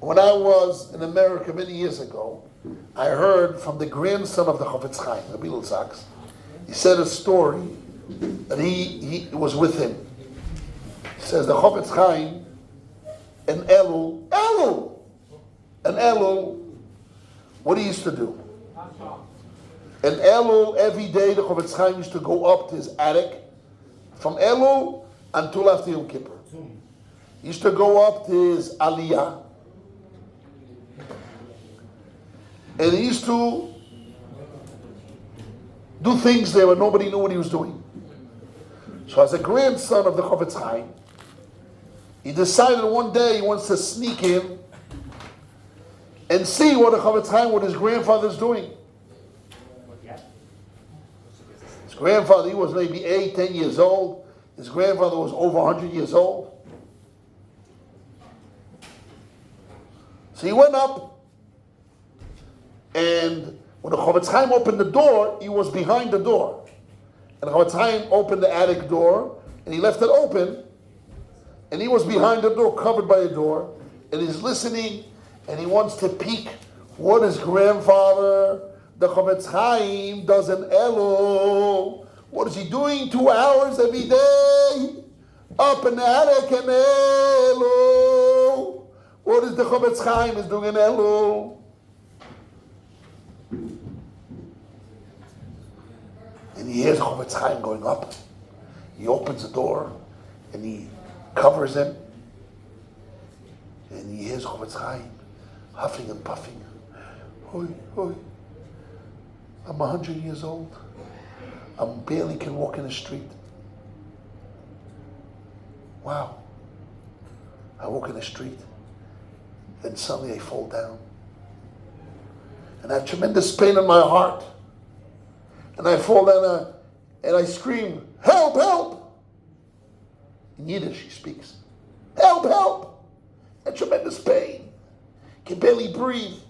When I was in America many years ago, I heard from the grandson of the Chofetz Chaim, Rabbi Yitzchak. He said a story that he was with him. He says the Chofetz Chaim and Elul, what he used to do. And Elul, every day the Chofetz Chaim used to go up to his attic from Elul until after Yom Kippur. He used to go up to his aliyah. And he used to do things there where nobody knew what he was doing. So as a grandson of the Chofetz Chaim, he decided one day he wants to sneak in and see what the Chofetz Chaim, what his grandfather's doing. His grandfather, he was maybe 8, 10 years old. His grandfather was over 100 years old. So he went up, and when the Chofetz Chaim opened the door, he was behind the door. And the Chofetz Chaim opened the attic door, and he left it open, and he was behind the door, covered by the door, and he's listening, and he wants to peek what his grandfather, the Chofetz Chaim, does in Elul. What is he doing 2 hours every day? Up in the attic in Elul. What is the Chofetz Chaim is doing in Elul? And he hears Chofetz Chaim going up. He opens the door and he covers him. And he hears Chofetz Chaim huffing and puffing. Hoi, hoi. I'm 100 years old. I barely can walk in the street. Wow. I walk in the street. Then suddenly I fall down. And I have tremendous pain in my heart. And I fall down and I scream, help, help. In Yiddish he speaks. Help, help. And tremendous pain. Can barely breathe.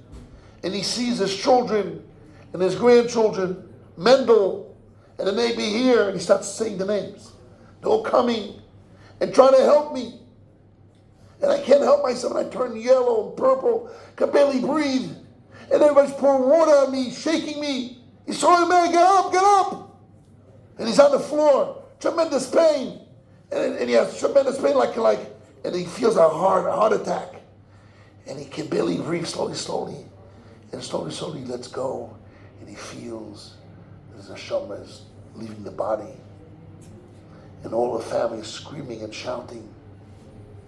And he sees his children and his grandchildren, Mendel, and the neighbor here, and he starts saying the names. They're all coming and trying to help me. And I can't help myself, and I turn yellow and purple, can barely breathe. And everybody's pouring water on me, shaking me. He's throwing me, get up, get up. And he's on the floor, tremendous pain. And he has tremendous pain, and he feels a heart attack. And he can barely breathe slowly. And slowly he lets go. And he feels his neshama is leaving the body. And all the family is screaming and shouting.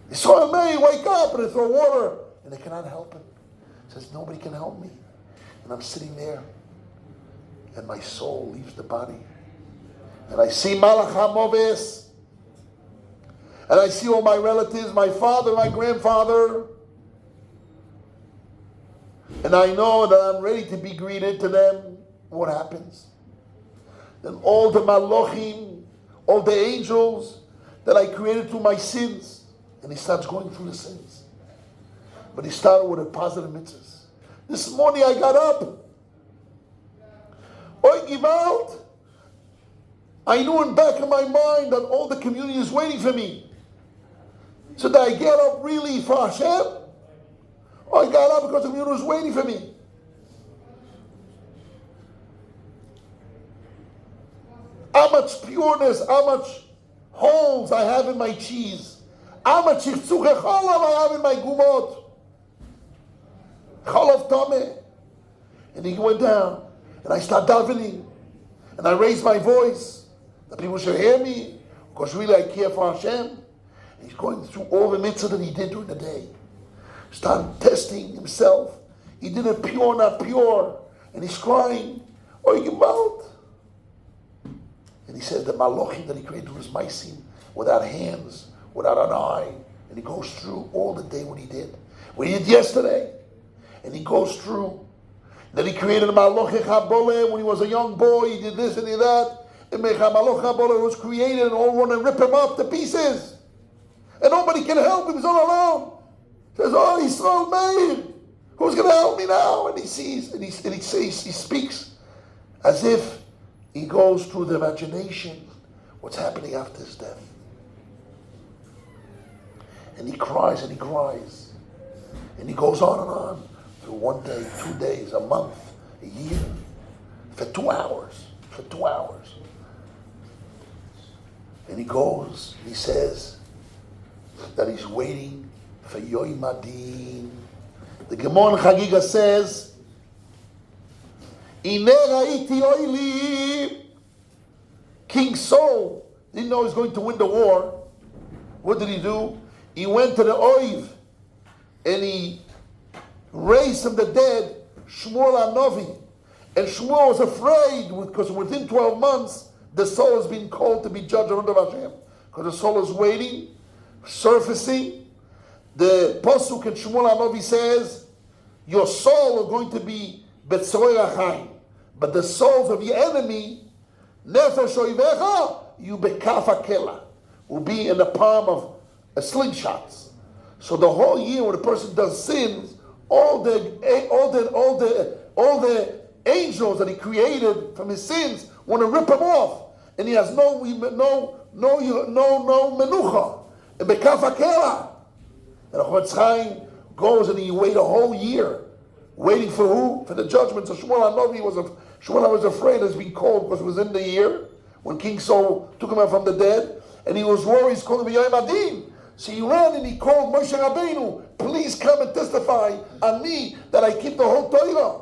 He saw me, wake up, and they throw water. And they cannot help him. He says, nobody can help me. And I'm sitting there. And my soul leaves the body. And I see Malach HaMoves. And I see all my relatives, my father, my grandfather. And I know that I'm ready to be greeted to them. What happens? Then all the Malochim, all the angels that I created through my sins. And he starts going through the sins. But he started with a positive mitzvahs. This morning I got up. I give out. I knew in the back of my mind that all the community is waiting for me. So that I get up really for Hashem. I got up because the community was waiting for me. How much pureness, how much holes I have in my cheese. How much chiftzukei chalav I have in my gumot. Chalav tameh. And he went down. And I start davening. And I raise my voice. That people should hear me. Because really I care for Hashem. And he's going through all the mitzvah that he did during the day. Started testing himself. He did it pure, not pure. And he's crying. Oh, you mouth. And he said the malochim that he created was maisim, without hands, without an eye. And he goes through all the day what he did. What he did yesterday. And he goes through. Then he created a Maloch HaBoleh when he was a young boy. He did this and did that. And Maloch HaBoleh was created and all want to rip him up to pieces. And nobody can help him. He's all alone. He says, oh, Yisrael Meir. Who's going to help me now? And he sees, and he speaks as if he goes through the imagination what's happening after his death. And he cries and he cries. And he goes on through 1 day, 2 days, a month, a year, for 2 hours. For 2 hours. And he goes, he says that he's waiting for Yoim Adin. The Gemara in Chagiga says, Ine ra'iti oili. King Saul didn't know he was going to win the war. What did he do? He went to the Oiv and he raised from the dead Shmuel HaNovi. And Shmuel was afraid because within 12 months the soul has been called to be judge of HaShem. Because the soul is waiting, surfacing. The Pasuk in Shmuel HaNovi says, your soul are going to be Betzorei Achayim. But the souls of your enemy, Nefesh Oivecha, you bekaf hakela, will be in the palm of a slingshot. So the whole year when a person does sins, all the angels that he created from his sins want to rip him off, and he has no menucha. And bekaf hakela. And Chofetz Chaim goes and he wait a whole year, waiting for who? For the judgment. So Shmuel HaNovi was afraid as being called because it was in the year when King Saul took him out from the dead, and he was worried he's called him Yoim Adin. So he ran and he called Moshe Rabbeinu, please come and testify on me that I keep the whole Torah.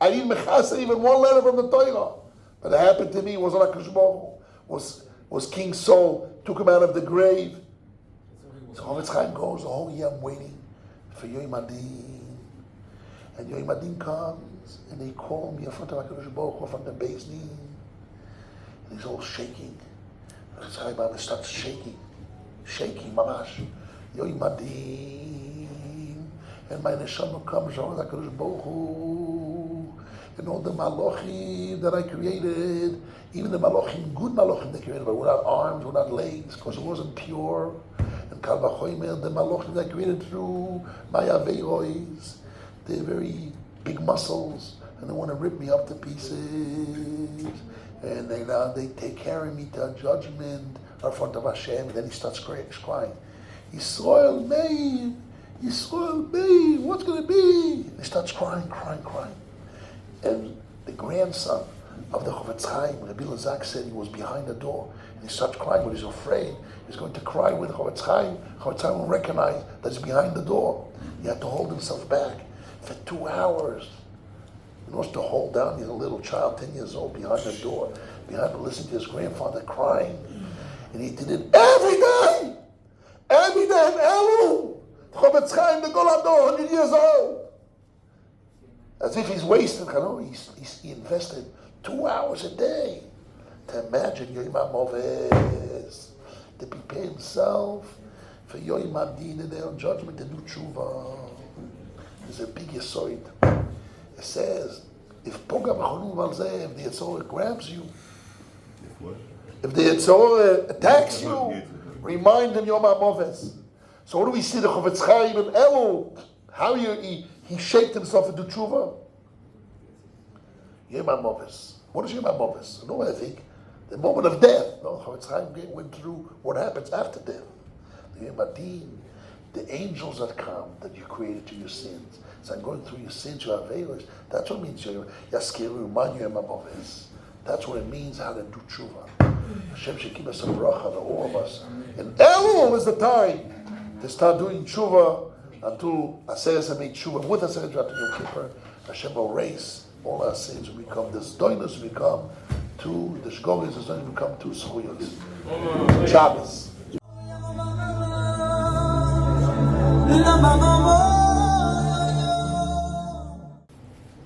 I didn't mechasa even one letter from the Torah. But it happened to me, was HaKadosh Baruch Hu, was King Saul, took him out of the grave. So Chofetz Chaim goes, the whole year I'm waiting for Yoim Adin. And Yoim Adin comes, and they call me in front of HaKadosh Baruch Hu from the Beis Din. And he's all shaking. Chofetz Chaim starts shaking, mamash. Yoim Adin. And my neshama comes on HaKadosh Baruch Hu. And all the malachim that I created, even the malachim, good malachim they created, but without arms, without legs, because it wasn't pure. And Kal Vachomer, the malachim that I created through my aveiros, they're very big muscles, and they want to rip me up to pieces. And they carry me to judgment in front of HaShem. And then he starts crying. Yisrael, what's going to be? And he starts crying. And the grandson of the Chofetz Chaim, Rabbi Lazak, said he was behind the door. And he starts crying, but he's afraid he's going to cry with Chofetz Chaim. Chofetz Chaim will recognize that he's behind the door. He had to hold himself back for 2 hours. He wants to hold down. He's a little child, 10 years old, behind the door, listening to his grandfather crying. And he did it every day in Elul. Chofetz Chaim, the Golador, 100 years old. As if he's wasting. He invested 2 hours a day to imagine Yoim HaMoves, to prepare himself for Yoim Adin, the day of judgment, to do teshuva. There's a big yisoid. It says, if Poga B'chonu Valzeh, if the Yitzhak grabs you, if the Yitzhak attacks you, remind him Yom HaMoves. So what do we see the Chofetz Chaim in Elul? How he shaped himself into teshuva? Yom HaMoves. What is Yom HaMoves? No, I think the moment of death. No, Chofetz Chaim went through what happens after death. The Yom Adin, the angels that come, that you created to your sins. So I'm going through your sins, your aveiros. That's what it means. Yaskiru, remind you Yom HaMoves. That's what it means, how to do teshuva. Hashem should give us a bracha to all of us. And Elul is the time to start doing teshuva until Aseres HaMei teshuva. With Aseres HaMei Yom Kippur, Hashem will erase all our sins. We become the doinus, we become two, the shgogas, we become two schuyos. Shabbos.